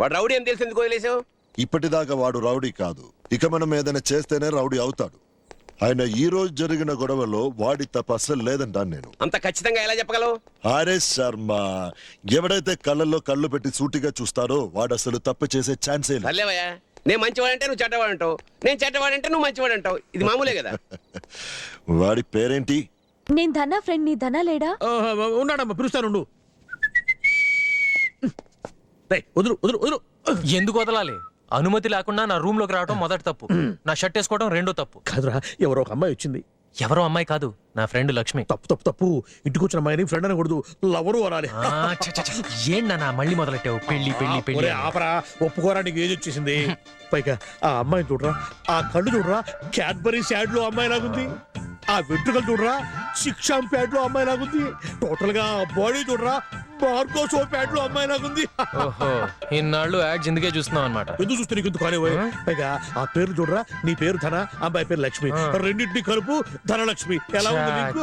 వాడు రౌడీ అని తెలిసి ఎందుకు వదిలేసావు? ఇప్పటిదాకా వాడు రౌడీ కాదు, ఇక మనం ఏదైనా చేస్తేనే రౌడీ అవుతాడు. ఆయన ఈ రోజు జరిగిన గొడవలో వాడి తప్ప అసలు లేదంటాను నేను. అంత ఖచ్చితంగా ఎలా చెప్పగలవు? ఆరే శర్మ, ఎవడైతే కళ్ళల్లో కళ్ళు పెట్టి సూటిగా చూస్తారో వాడు అసలు తప్పు చేసే ఛాన్సే లేదు. పర్లేవయ్యా, నేను మంచివాడంటే నువ్వు చెడ్డవాడంటావు, నేను చెడ్డవాడంటే నువ్వు మంచివాడంటావు. ఇది మామూలే కదా. వాడి పేరేంటి? నేను ధనా ఫ్రెండ్. నీ ధనా లేడా? ఉన్నాడమ్మా, పిలుస్తాను. వదులు వదులు వదులు. ఎందుకు వదలాలి? అనుమతి లేకుండా నా రూమ్ లోకి రావడం మొదటి తప్పు, నా షర్ట్ వేసుకోవడం రెండో తప్పు. కాదురా, ఎవరో ఒక అమ్మాయి వచ్చింది. ఎవరో అమ్మాయి కాదు, నా ఫ్రెండ్ లక్ష్మి. తప్పు తప్పు తప్పు. ఇంటికి వచ్చిన అమ్మాయిని ఫ్రెండ్ అనకూడదు, లవరు అనాలి. ఏంటన్నా మళ్ళీ మొదలెట్టావు? పెళ్లి పెళ్లి పెళ్లి. ఆపరా, ఒప్పుకోరా, నీకు ఏజ్ వచ్చేసింది. పైగా ఆ అమ్మాయిని చూడరా, ఆ కళ్ళు చూడరా, క్యాడ్బరీ శాడ్ లో అమ్మాయి లాగుంది. ఆ వెంట్రుకలు చూడరా, సిక్షాం ప్యాడ్ లో అమ్మాయి లాగుంది. టోటల్ గా బాడీ చూడరా, మార్కో షో ప్యాడ్ లో అమ్మాయి లాగుంది. ఓహో, ఇన్నాళ్ళు యాడ్స్ ఎందుకే చూస్తున్నావు అనమాట. ఎందుకు చూస్తే నీకు ఎందుకు కానివ్వ. పైగా ఆ పేరు చూడరా, నీ పేరు ధన, అమ్మాయి పేరు లక్ష్మి, రెండింటిని కలుపు ధనలక్ష్మి. ఎలా ఉంది నీకు?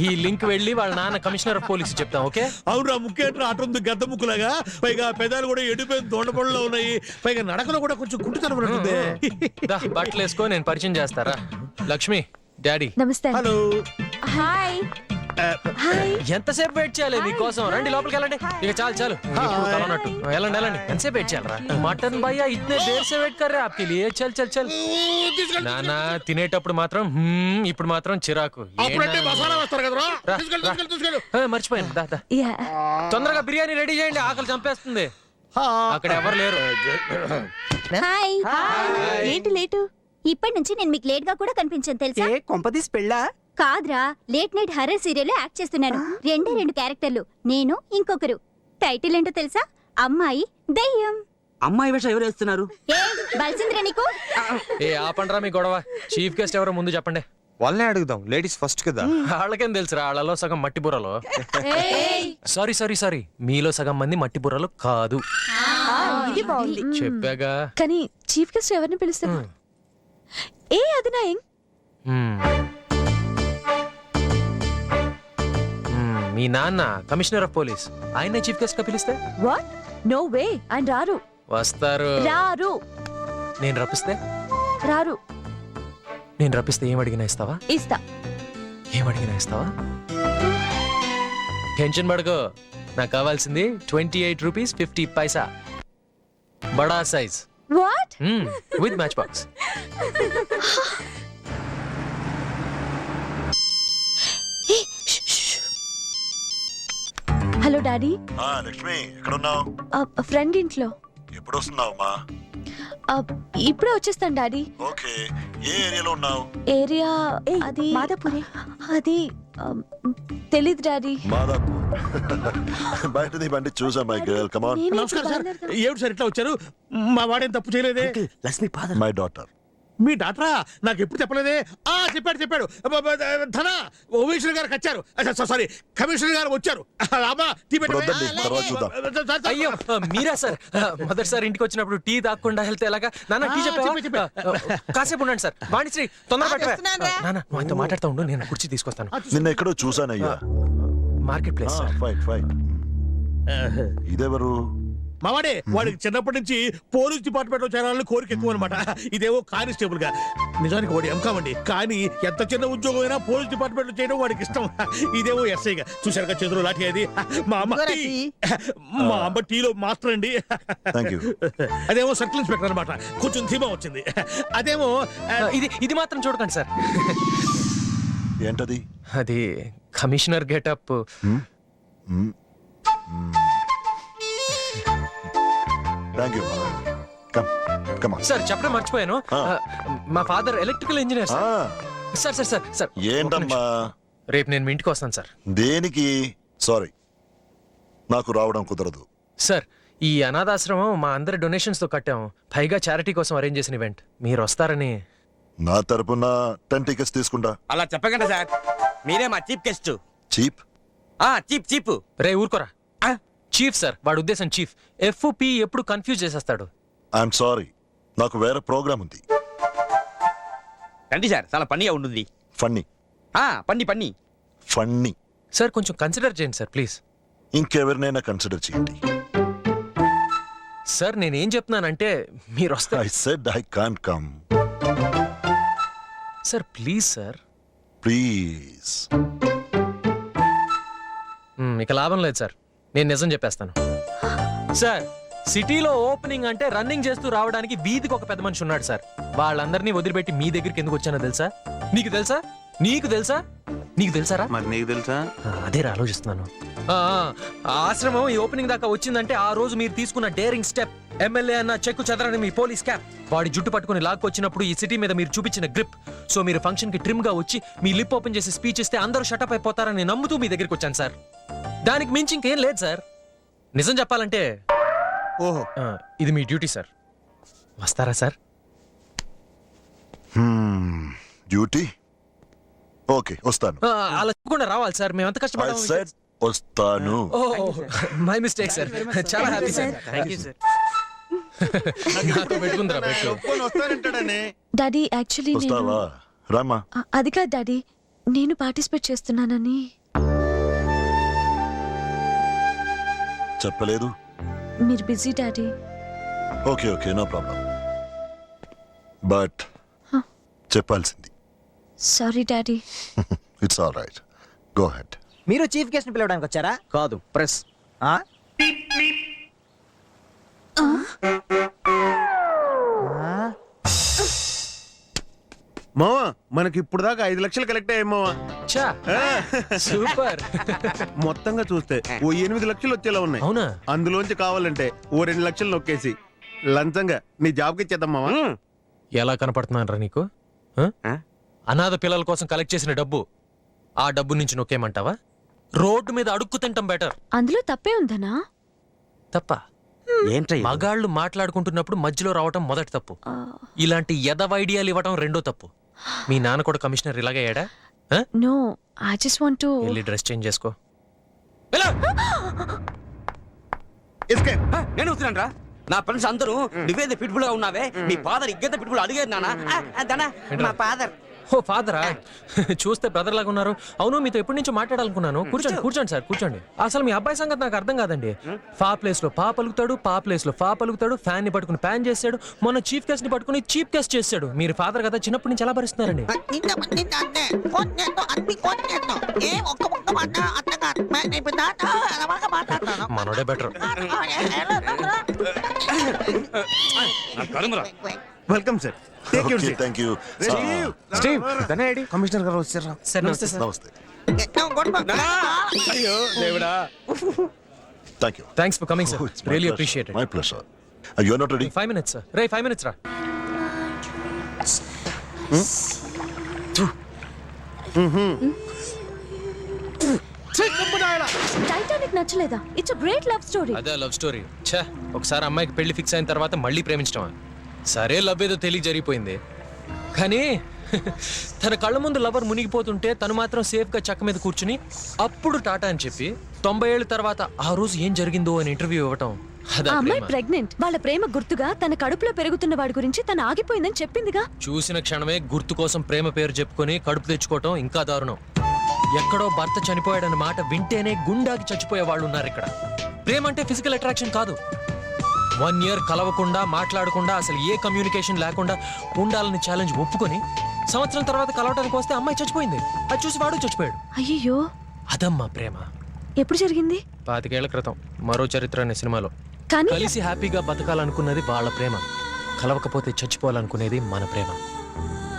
ఈ లింక్ వెళ్ళి వాళ్ళ నాన్న కమిషనర్ ఆఫ్ పోలీస్ చెప్తాం. ఓకే. అవునరా, ముఖ్యంగా అటు ఉంది గద్ద ముక్కులాగా. పైగా పెదాలు కూడా ఎండిపోయిన దొండపళ్ళలో ఉన్నాయి. పైగా నడకలో కూడా కొంచెం గుంటుతనం ఉంటుంది. బట్టలు వేసుకో, నేను పరిచయం చేస్తారా. లక్ష్మి, డాడీ. నమస్తే. హలో. హాయ్. హాయ్. ఎంతసేపు వెయిట్ చేయాలి మీకోసం? రండి లోపలికి వెళ్ళండి. ఇక చాలు చాలు, ఇప్పుడు తలనట్టు. వెళ్ళండి వెళ్ళండి. ఎంతసేపు వెయిట్ చేయాలరా? మటన్ భయ్యా ఇతనే దేర్ సే వెయిట్ కర్ రే ఆప్కే లియే. చల్ చల్ చల్. నానా తినేటప్పుడు మాత్రం ఇప్పుడు మాత్రం చిరాకు. మర్చిపోయాను. దా దా. తొందరగా బిర్యానీ రెడీ చేయండి, ఆకలి చంపేస్తుంది. అక్కడ ఎవరు లేరు. హాయ్. ఏంటి లేటు? ఇప్పటి నుంచి నేను మీకు లేట్ గా కూడా కనిపించాను తెలుసా? కొంపదీసి పెళ్ళా? కాదురా, late night horror serial act చేస్తున్నాను. రెండు క్యారెక్టర్లు, నేను ఇంకొకరు. టైటిల్ ఏంటో తెలుసా? అమ్మాయి దయ్యం. అమ్మాయి వేషం ఎవరు వేస్తున్నారు? ఏ బల్సింద్రా నీకు? ఏ ఆపండ్రా మీ గొడవ. చీఫ్ గెస్ట్ ఎవరో ముందు చెప్పండి. వాళ్ళనే అడుగుదాం, లేడీస్ ఫస్ట్ కదా. వాళ్ళకేం తెలుసురా, వాళ్ళలో సగం మట్టి బుర్రలో. సారీ సారీ సారీ, మీలో సగం మంది మట్టి బుర్రలు కాదు. ఇది బాగుంది. చెప్పాగా. కానీ చీఫ్ గెస్ట్ ఎవరిని పిలుస్తారు? ఏ అది నా యంగ్. మీ నాన్న కమిషనర్ ఆఫ్ పోలీస్, ఆయన చీఫ్ గెస్ట్ గా పిలిస్తే? వాట్? No way. ఆయన రారు. వస్తారు. రారు. నేను రప్పిస్తే? రారు. నేను రప్పిస్తే ఏం అడిగినా ఇస్తావా? ఇస్తా. ఏం అడిగినా ఇస్తావా? టెన్షన్ పడుకో, నాకు కావాల్సింది 28 రూపీస్ 50 పైసా, బడా size. What? With match box. Hello daddy. Lakshmi, ఎక్కడున్నావు? ఫ్రెండ్ ఇంట్లో. ఎప్పుడు వస్తున్నావమ్మా? ఇప్పుడే వచ్చేస్తాను డాడీ. ఓకే, ఏ ఏరియాలో ఉన్నావు? ఏరియా అది మాదాపురి. అది తెలీదు డాడీ. మాదాపూర్. బయటది బండి చూసా మై గర్ల్, కమ్ ఆన్. నమస్కారం సార్. ఏమిటి సార్ ఇట్లా వచ్చారు? మా వాడేం తప్పు చేయలేదే. లక్ష్మి ఫాదర్. My daughter. మీ డాక్టరా? నాకు ఎప్పుడు చెప్పలేదే. చెప్పాడు. ధన కమిషనర్ గారు వచ్చారు. సారీ, కమిషనర్ గారు వచ్చారు. అయ్యో మీరా సార్? మొదటిసారి ఇంటికి వచ్చినప్పుడు టీ తాగకుండా వెళ్తే ఎలాగా? నాన్న టీ చెప్పా. కాసేపు ఉండండి సార్. వాణిశ్రీ తొందర పెట్టరా. నాన్న నువ్వు ఆయనతో మాట్లాడుతూ ఉండు, నేను కుర్చీ తీసుకొస్తాను. నిన్న ఎక్కడో చూసానయ్యా. Market place. Fine fine. ఇదెవరు? మావాడే. వాడికి చిన్నప్పటి నుంచి పోలీస్ డిపార్ట్మెంట్ లో చేరాలని కోరిక ఎక్కువ అనమాట. ఇదేవో కానిస్టేబుల్ గా. నిజానికి వాడు ఎంకామండి, కానీ ఎంత చిన్న ఉద్యోగం అయినా పోలీస్ డిపార్ట్మెంట్ లో చేయడం వాడికి ఇష్టం. ఇదేవో ఎస్ఐగా. చూసారుగా చేతులు లాఠీ అది. మా అమ్మ టీలో మాస్టర్ అండి. అదేమో సర్కిల్ ఇన్స్పెక్టర్ అనమాట. కొంచెం ధీమా వచ్చింది. అదేమో ఇది మాత్రం చూడకండి సార్. ఏంటది? అది కమిషనర్ గెటప్. సార్ చెప్పడం మర్చిపోయాను, మా father electrical engineer sir. Sir sir sir ఏంటమ్మా? రేపు నేను మీ ఇంటికి వస్తాను సార్. దేనికి? సారీ, నాకు రావడం కుదరదు సార్. ఈ అనాథాశ్రమం మా అందరి డొనేషన్స్ తో కట్టాం, పైగా చారిటీ కోసం అరేంజ్ చేసిన ఈవెంట్. మీరు వస్తారని. నా తరపున 10 టికెట్స్ తీసుకుంటా. అలా చెప్పకండి సార్, మీరే మా chief guest. Cheap? Cheap cheap. రే ఊరుకోరా. చీఫ్ సార్, వాడు ఉద్దేశం చీఫ్. FP ఎప్పుడు కన్ఫ్యూజ్ చేసేస్తాడు. ఐఎమ్ సారీ, నాకు వేరే ప్రోగ్రామ్ ఉంది. రండి సార్, చాలా పన్నీగా ఉంటుంది. ఫన్నీ? Funny funny. సార్ కొంచెం కన్సిడర్ చేయండి సార్ ప్లీజ్. ఇంకెవరినైనా కన్సిడర్ చేయండి. సార్ నేనేం చెప్తున్నానంటే మీరు వస్తే I said I can't come. Sir please sir. Please. ఇక లాభం లేదు సార్, నేను నిజం చెప్పేస్తాను. సార్ సిటీలో ఓపెనింగ్ అంటే రన్నింగ్ చేస్తూ రావడానికి వీధికి ఒక పెద్ద మనిషి ఉన్నాడు సార్. వాళ్ళందరినీ వదిలిపెట్టి మీ దగ్గరికి ఎందుకు వచ్చానో తెలుసా? నీకు తెలుసా? నీకు తెలుసా? నీకు తెలుసారా? మరి నీకు తెలుసా? అదే ఆలోచిస్తున్నాను. ఆశ్రమం ఈ ఓపెనింగ్ దాకా వచ్చిందంటే ఆ రోజు మీరు తీసుకున్న డేరింగ్ స్టెప్, ఎమ్మెల్యే అన్న చెక్కు చెదరని మీ పోలీస్ క్యాప్, వాడి జుట్టు పట్టుకుని లాక్కొచ్చినప్పుడు ఈ సిటీ మీద మీరు చూపించిన గ్రిప్. సో మీరు ఫంక్షన్ కి ట్రిమ్ గా వచ్చి మీ లిప్ ఓపెన్ చేసి స్పీచ్ ఇస్తే అందరూ షటప్ అయిపోతారని నమ్ముతూ మీ దగ్గరికి వచ్చాను సార్. దానికి మించి ఇంకేం లేదు సార్. నిజం చెప్పాలంటే ఓహో, ఇది మీ డ్యూటీ సార్. వస్తారా సార్? డ్యూటీ? ఓకే, వస్తాను. అలా చెప్పకుండా రావాలి సార్, మేము ఎంత ఐ కష్టపడాలి. సెడ్ వస్తాను. My mistake sir. చాలా happy sir. Thank you sir. నాతో పెట్టుకుందిరా పెట్టు. ఒప్పుకొని వస్తానంటాడని. డాడీ యాక్చువల్లీ నేను వస్తావా? రామా. అది కాదు డాడీ, నేను పార్టిసిపేట్ చేస్తున్నానని. చెప్పలేదు. మీరు busy daddy. Okay okay, no problem. But చెప్పాల్సింది. Sorry daddy. It's all right, go ahead. మీరు చీఫ్ గెస్ట్ ని పిలవడానికి వచ్చారా? కాదు, ప్రెస్. ఆ? మావా, మనకి ఇప్పుడు దాకా 5 లక్షలు కలెక్ట్ అయ్యాయి మావా. చా సూపర్. మొత్తంగా చూస్తే ఓ 8 లక్షలు వచ్చేలా ఉన్నాయి. అవునా? అందులోంచి కావాలంటే ఓ 2 లక్షలు నొక్కేసి లంచంగా నీ జాబ్కి ఇచ్చేద్దాం మావా. ఎలా కనపడుతున్నానరా నీకు? అనాథ పిల్లల కోసం కలెక్ట్ చేసిన డబ్బు, ఆ డబ్బు నుంచి నొక్కేమంటావా? రోడ్డు మీద అడుక్కు తింటాం బెటర్. అందులో తప్పే ఉందనా? తప్ప? ఏంటయ్యా? మగాళ్ళు మాట్లాడుకుంటున్నప్పుడు మధ్యలో రావటం మొదటి తప్పు. ఇలాంటి ఎదవ ఐడియాలు ఇవ్వటం రెండో తప్పు. మీ నాన్న కూడా కమిషనర్ ఇలాగే అయ్యాడా? No, I just want to. వెళ్ళి డ్రెస్ చేంజ్ చేసుకో. ఎస్కేప్. నేను వస్తున్నాను రా. నా ఫ్రెండ్స్ అందరూ నువ్వేది పిట్బుల్ గా ఉన్నావే, మీ ఫాదర్ ఇగ్గత పిట్బుల్ అడిగేది నానా. మా ఫాదర్. ఓ ఫాదరా, చూస్తే బ్రదర్ లాగా ఉన్నారు. అవును, మీతో ఎప్పటి నుంచో మాట్లాడాలనుకున్నాను. కూర్చోండి కూర్చోండి సార్, కూర్చోండి. అసలు మీ అబ్బాయి సంగతి నాకు అర్థం కాదండి. ఫా ప్లేస్ లో పా పలుకుతాడు, పా ప్లేస్ లో ఫా పలుకుతాడు, ఫ్యాన్ ని పట్టుకుని ప్యాన్ చేస్తాడు, మొన్న చీఫ్ గెస్ట్ ని పట్టుకుని చీఫ్ గెస్ట్ చేస్తాడు. మీరు ఫాదర్ కదా, చిన్నప్పటి నుంచి ఎలా భరిస్తున్నారండి? మనోడే better. Welcome sir. Take your seat. Thank you. Steve, commissioner గారు వచ్చారా? సార్ నమస్తే సార్. నమస్తే. అయ్యో దేవుడా. Thank you. Thanks for coming sir, really appreciate my pleasure. You are not ready? 5 minutes sir. రే 5 minutes రా. టైటానిక్ నచ్చలేదా? It's a great love story. అదే లవ్ స్టోరీ. ఛా, ఒకసారి అమ్మాయికి పెళ్లి ఫిక్స్ అయిన తర్వాత మళ్ళీ ప్రేమించడమా? సరే, లవ్ ఏదో తెలియ జరిగిపోయింది, కానీ తన కళ్ళ ముందు లవర్ మునిగిపోతుంటే తను మాత్రం సేఫ్ గా చక్క మీద కూర్చుని అప్పుడు టాటా అని చెప్పి 90 ఏళ్ళ తర్వాత ఆ రోజు ఏం జరిగిందో అని ఇంటర్వ్యూ ఇవ్వటం. ఆ అమ్మాయి ప్రెగ్నెంట్. వాళ్ళ ప్రేమ గుర్తుగా తన కడుపులో పెరుగుతున్న వాడి గురించి తను ఆగిపోయిందని చెప్పిందిగా. చూసిన క్షణమే గుర్తు కోసం ప్రేమ పేరు చెప్పుకొని కడుపు తెచ్చుకోవటం ఇంకా దారుణం. ఎక్కడో భర్త చనిపోయాడన్న మాట వింటేనే గుండాకి చచ్చిపోయే వాళ్ళు ఉన్నారు ఇక్కడ. ప్రేమ అంటే ఫిజికల్ అట్రాక్షన్ కాదు. 1 year కలవకుండా మాట్లాడకుండా అసలు ఏ కమ్యూనికేషన్ లేకుండా ఉండాలని ఛాలెంజ్ ఒప్పుకొని సంవత్సరం తర్వాత కలవడానికి వస్తే అమ్మాయి చచ్చిపోయింది. అది చూసి వాడు చచ్చిపోయాడు. అయ్యో, అదమ్మా ప్రేమ. ఎప్పుడు జరిగింది? 25 ఏళ్ల క్రితం మరో చరిత్ర అనే సినిమాలో. కానీ కలిసి హ్యాపీగా బతకాలనుకున్నది వాళ్ళ ప్రేమ, కలవకపోతే చచ్చిపోవాలనుకునేది మన ప్రేమ.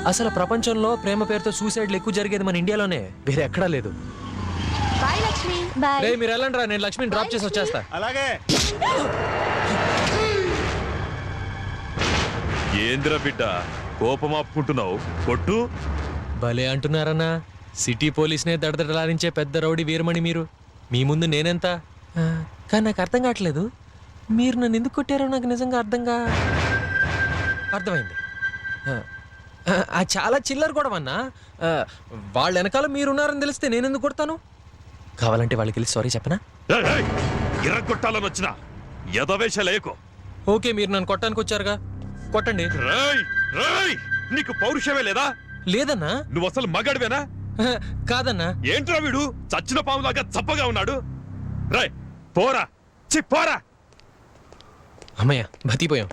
అసలు ప్రపంచంలో ప్రేమ పేరుతో సూసైడ్లు ఎక్కువ జరిగేది మన ఇండియాలోనే, వేరే ఎక్కడా లేదు. బాయ్ లక్ష్మి. బాయ్. రే మీరు వెళ్ళండి రా, నేను లక్ష్మిని డ్రాప్ చేసి వచ్చేస్తా. అలాగే. ఏంద్ర బిడ్డ కోపం ఆపుకుంటున్నావు? కొట్టు. భలే అంటున్నారన్నా, సిటీ పోలీస్నే దడదడలాడించే పెద్ద రౌడీ వీరమణి మీరు. మీ ముందు నేనెంత? కానీ నాకు అర్థం కావట్లేదు, మీరు నన్ను ఎందుకు కొట్టారో నాకు నిజంగా అర్థమైంది. చాలా చిల్లర కూడా అన్నా. వాళ్ళ వెనకాల మీరున్నారని తెలిస్తే నేనెందుకు కొడతాను? కావాలంటే వాళ్ళకి వెళ్ళి సారీ చెప్పనా? ఎర్రగొట్టాలని వచ్చిన ఎదవేశ లేకు. ఓకే, మీరు నన్ను కొట్టడానికి వచ్చారుగా, కొట్టండి. రేయ్ రేయ్, నీకు పౌరుషమే లేదా? లేదన్నా. నువ్వు అసలు మగాడివేనా? కాదన్నా. ఏంట్రా వీడు చచ్చిన పాములాగా చప్పగా ఉన్నాడు? రేయ్ పోరా, పోరా. అమ్మయ్య బతిపోయాం.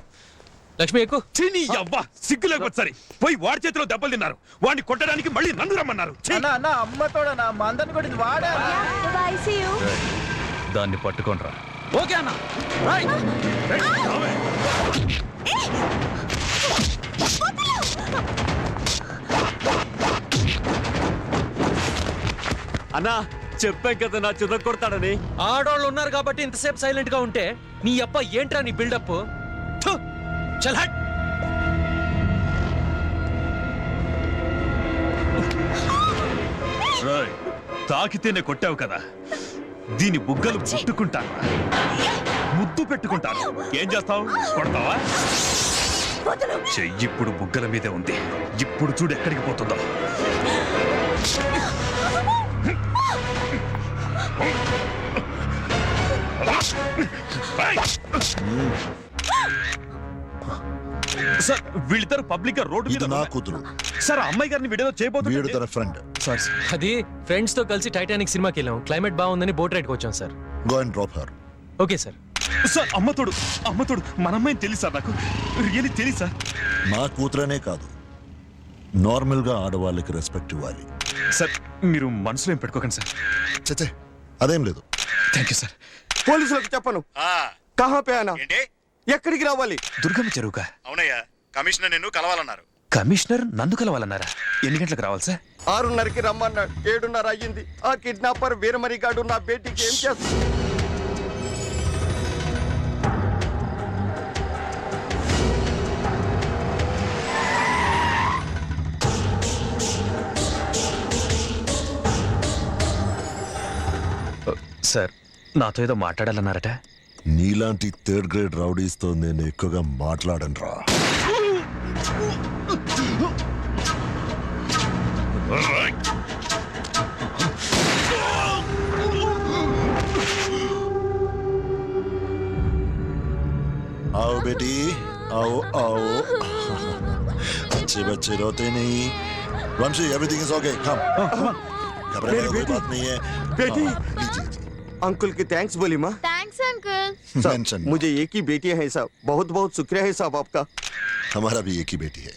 లక్ష్మి ఎక్కు. చీనీ అవ్వ సిగ్గు లేకపోతే సరే పోయి వాడి చేతిలో దెబ్బలు తిన్నారు. వాడిని కొట్టడానికి మళ్ళీ నన్ను రమ్మన్నారు. ఛీ! అన్న అమ్మతోడనా మా అందరిని కొట్టింది వాడే. దాన్ని పట్టుకోనరా. ఓకే అన్న. అన్నా చెప్పాం కదా నా చుద కొడతాడని. ఆడోళ్ళు ఉన్నారు కాబట్టి ఇంతసేపు సైలెంట్ గా ఉంటే నీ అప్ప ఏంట్రా నీ బిల్డప్? చల్ హట్. రాయ్, తాకితేనే కొట్టావు కదా, దీని బుగ్గలు ముట్టుకుంటాను, ముద్దు పెట్టుకుంటాను. ఏం చేస్తావు? కొడతావా? చెయ్యి ఇప్పుడు బుగ్గల మీదే ఉంది. ఇప్పుడు చూడు ఎక్కడికి పోతుందో. సార్ వీళ్ళిద్దరు పబ్లిక్ గా రోడ్డు ఇది మీద నా కూతురు, సార్ ఆ అమ్మాయి గారిని వీడియో వీడు చేయబోతుంది. తన ఫ్రెండ్. అది ఫ్రెండ్స్ తో కలిసి టైటానిక్ సినిమాకి వెళ్ళాం. క్లైమేట్ బాగుందని బోట్ రైడ్కి వచ్చాం సార్. Go and drop her. Okay sir. Sir అమ్మతోడు మన అమ్మాయిని తెలుసు సార్, నాకు రియల్లీ తెలుసు సార్. నా కూతురనే కాదు, నార్మల్ గా ఆడవాళ్ళకి రెస్పెక్ట్ ఇవ్వాలి. సార్ మీరు మనసులో ఏం పెట్టుకోకండి సార్. చచ్చే అదేం లేదు. Thank you sir. పోలీసులకు చెప్పను. కహా పే ఆనా? ఎక్కడికి రావాలి? దుర్గమ్మ చెరువుగా? అవునయ్యా, కమిషనర్ నిన్ను కలవాలన్నారు. కమిషనర్ నందు కలవాలన్నారా? ఎన్ని గంటలకు రావాలి సార్? 6:30కి రమ్మన్నాడు. 7:30 అయ్యింది. ఆ కిడ్నాపర్ వీరమణి గాడు నా బేటీకి ఏం చేస్తాడు? సార్ నాతో ఏదో మాట్లాడాలన్నారట. నీలాంటి థర్డ్ గ్రేడ్ రౌడీస్తో నేను ఎక్కువగా మాట్లాడను రా. आओ बेटी, आओ आओ. अच्छे बच्चे रोते नहीं. वंशी, everything is okay. Come. घबराने की कोई बात नहीं है. बेटी. लीजिए. अंकुल की थैंक्स बोली माँ. Thanks uncle. मेंशन. मुझे एक ही बेटी है साहब. बहुत बहुत शुक्रिया है साहब आपका. हमारा भी एक ही बेटी है.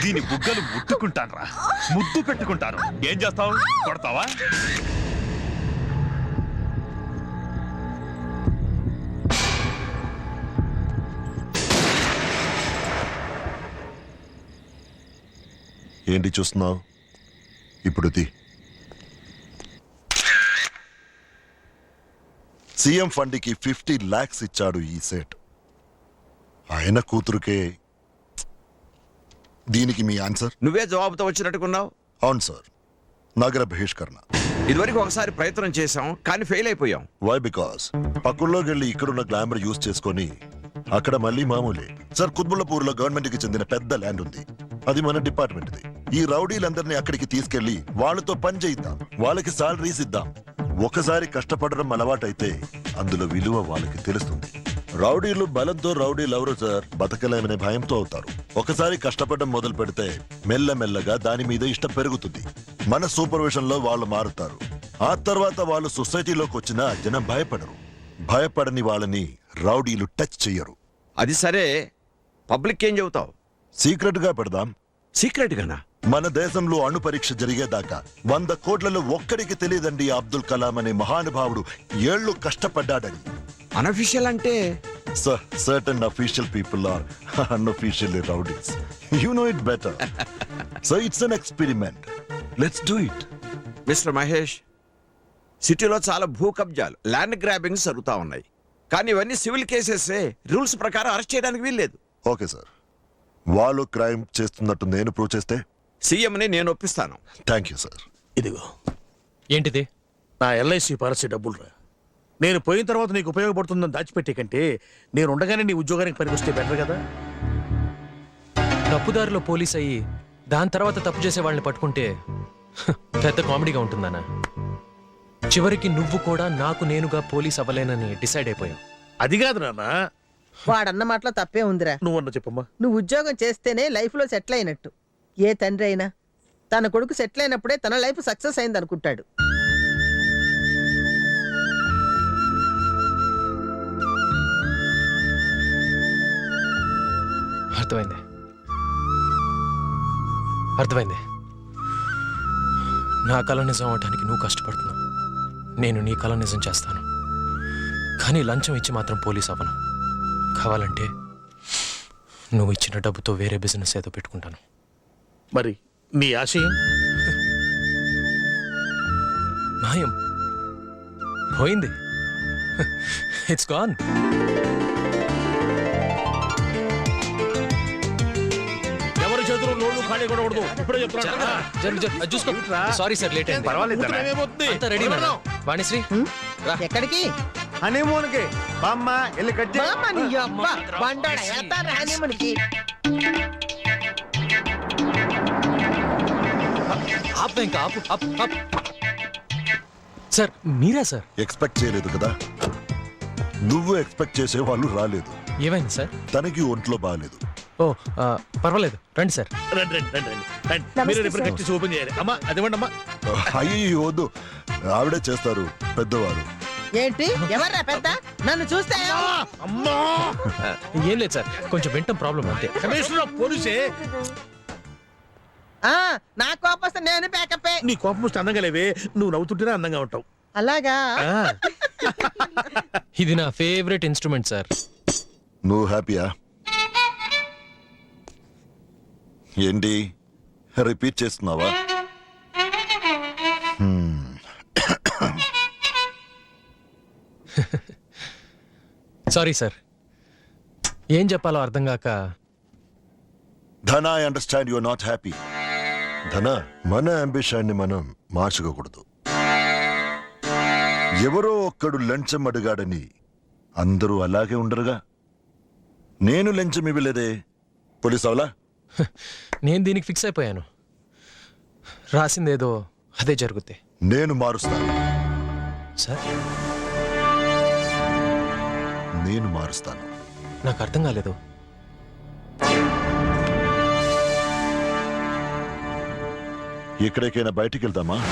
దీని బుగ్గలు ముట్టుకుంటాను, ముద్దు పెట్టుకుంటాను. ఏం చేస్తావు? కొడతావా? ఏంటి చూస్తున్నావు? ఇప్పుడు సీఎం ఫండ్ కి 50 lakhs ఇచ్చాడు ఈ సేట్. ఆయన కూతురుకే. దీనికి మీ ఆన్సర్? నువ్వే జవాబుతో వచ్చినట్టుకున్నావు. అవును సార్, నగర బహిష్కరణ. ఇదివరకు ఒకసారి ప్రయత్నం చేశాం కానీ ఫెయిల్ అయిపోయాం. వై? బికాస్ పక్కల్లోకి వెళ్ళి ఇక్కడున్న గ్లామర్ యూజ్ చేసుకొని అక్కడ మళ్ళీ మామూలే. సార్, కుత్బుల్లపూర్ లో గవర్నమెంట్ కి చెందిన పెద్ద ల్యాండ్ ఉంది, అది మన డిపార్ట్మెంట్ది. ఈ రౌడీలందరినీ అక్కడికి తీసుకెళ్లి వాళ్ళతో పని చేయిద్దాం, వాళ్ళకి సాలరీస్ ఇద్దాం. ఒకసారి కష్టపడడం అలవాటైతే అందులో విలువ వాళ్ళకి తెలుస్తుంది. రౌడీలు బలంతో రౌడీలు ఎవరు సార్ బతకలేమనే భయంతో అవుతారు. ఒకసారి కష్టపడడం మొదలు పెడితే మెల్లమెల్లగా దాని మీద ఇష్టం పెరుగుతుంది. మన సూపర్విజన్ లో వాళ్ళు మారుతారు. ఆ తర్వాత వాళ్ళు సొసైటీలోకి వచ్చినా జనం భయపడరు. భయపడని వాళ్ళని రౌడీలు టచ్ చెయ్యరు. అది సరే, పబ్లిక్ ఏం చెబుతావు? సీక్రెట్ గా పెడదాం. సీక్రెట్ గానా? మన దేశంలో అణు పరీక్ష జరిగేదాకా 100 కోట్లలో ఒక్కడికి తెలియదండి అబ్దుల్ కలాం అనే మహానుభావుడు ఏళ్ళు కష్టపడ్డాడని. అనఫిషియల్ అంటే? Certain official people are unofficially rowdies. You know it better. So it's an experiment. Let's do it. Mister Mahesh, సిటీలో చాలా భూ కబ్జాలు, ల్యాండ్ గ్రాబింగ్స్ జరుగుతా ఉన్నాయి. కానీ ఇవన్నీ సివిల్ కేసెస్. రూల్స్ ప్రకారం అరెస్ట్ చేయడానికి వీల్లేదు. ఓకే సార్, వాళ్ళు క్రైమ్ చేస్తున్నట్టు నేను ప్రూవ్ చేస్తే సీఎంని నేను ఒప్పిస్తాను. Thank you sir. ఇదిగో ఏంటిది? నా ఎల్ఐసి పాలసీ డబ్బులు రా. నేను పోయిన తర్వాత నీకు ఉపయోగపడుతుందని దాచిపెట్టే కంటే నేను ఉండగానే నీ ఉద్యోగానికి పనికొస్తే బెటర్ కదా. తప్పుదారిలో పోలీస్ అయ్యి దాని తర్వాత తప్పు చేసే వాళ్ళని పట్టుకుంటే పెద్ద కామెడీగా ఉంటుందన్నా. చివరికి నువ్వు కూడా నాకు నేనుగా పోలీస్ అవ్వలేనని డిసైడ్ అయిపోయావు. అది కాదు నాన్న, వాడన్న మాటలో తప్పే ఉందిరా. నువ్వన్నా చెప్పమ్మా. నువ్వు ఉద్యోగం చేస్తేనే లైఫ్ లో సెటిల్ అయినట్టు. ఏ తండ్రి అయినా తన కొడుకు సెటిల్ అయినప్పుడే తన లైఫ్ సక్సెస్ అయింది అనుకుంటాడు. అర్థమైంది అర్థమైంది. నా కళ నిజం అవటానికి నువ్వు కష్టపడుతున్నావు, నేను నీ కళ నిజం చేస్తాను. కానీ లంచం ఇచ్చి మాత్రం పోలీస్ అవ్వను. కావాలంటే నువ్వు ఇచ్చిన డబ్బుతో వేరే బిజినెస్ ఏదో పెట్టుకుంటాను. మరి నీ ఆశయం? మాయం పోయింది. It's gone. ఎవరి చేతులు నోళ్ళు ఖాళీ కొడకూడదు. ఇప్పుడే చెప్తున్నా. చూసుకో. సారీ సార్, లేట్ అయింది. పర్వాలేదు ఏమవుతుంది? రెడీ వాణిశ్రీ రా. ఎక్కడికి? హనీమూన్ కి బామ్మ వెళ్ళి కట్ చేయి. బామ్మ నీ అబ్బ బండోడా, వెళ్తాను హనీమూన్కి. ఆపు ఇంకా, ఆపు ఆపు ఆపు. సార్ మీరా సార్? ఎక్స్పెక్ట్ చేయలేదు కదా. నువ్వు ఎక్స్పెక్ట్ చేసే వాళ్ళు రాలేదు. ఏమైంది సార్? తనకి ఒంట్లో బాగాలేదు. ఓ పర్వాలేదు, రండి సార్. రండి రండి రండి రండి. మీరు రిపేర్ కట్ చేసి ఓపెన్ చేయాలి. అమ్మా అదివ్వండి అమ్మా. అయ్యి వద్దు, ఆవిడే చేస్తారు, పెద్దవారు. ఏంటి ఎవర్రా పెద్ద? నన్ను చూస్తే అమ్మా ఏం లేదు సార్, కొంచెం వింటం ప్రాబ్లం అంతే. కమిషనర్ పోలీసే. ఆ, నా కోపం వస్తే నేను ప్యాకప్. నీ కోపం వస్తే అందంగా లేవే, నువ్వు నవ్వుతుంటేనే అందంగా ఉంటావు. అలాగా? ఆ. ఇది నా ఫేవరెట్ ఇన్స్ట్రుమెంట్ సార్. నువ్వు హ్యాపీయా? ఏంటి రిపీట్ చేస్తున్నావా? సారీ సార్, ఏం చెప్పాలో అర్థం కాక. Dhana, I understand you are not happy. Dhana, మన అంబిషన్ ని మనం మార్చుకోకూడదు. ఎవరో ఒక్కడు లంచం అడిగాడని అందరూ అలాగే ఉండరుగా. నేను లంచం ఇవ్వలేదే, పోలీస్ అవలా? నేను దీనికి ఫిక్స్ అయిపోయాను. రాసిందేదో అదే జరుగుద్ది. నేను మారుస్తాను. సార్ నేను మారుస్తాను. నాకు అర్థం కాలేదు. ఎక్కడికైనా బయటికి వెళ్దామా?